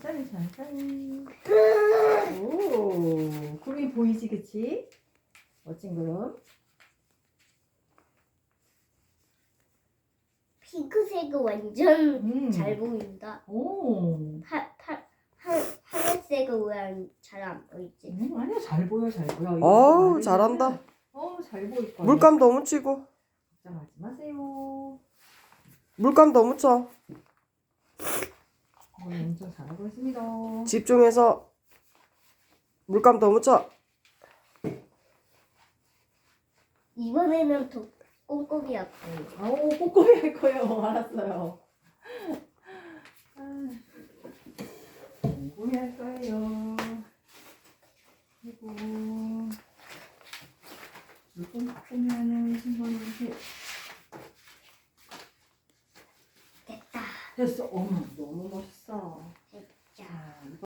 천천히 천천히. 오, 구름이 보이지, 그치? 멋진 구름. 핑크색은 완전 잘 보인다. 오. 하늘색은 왜 잘 안 보이지? 아니야, 잘 보여, 잘 보여. 어우, 잘한다. 잘 보일 거야. 물감 더 묻히고. 걱정하지 마세요. 물감 더 묻혀. 오늘 엄청 잘하고 있습니다. 집중해서 물감 더 묻혀. 이번에는 더 꼼꼼히 할 거예요. 아우, 꼼꼼히 할 거예요. 알았어요. 꼼꼼히 할 거예요. 그리고 물건 꼼꼼히하는 신부님한테 됐다. 됐어. 어머, 너무 멋있어. 자,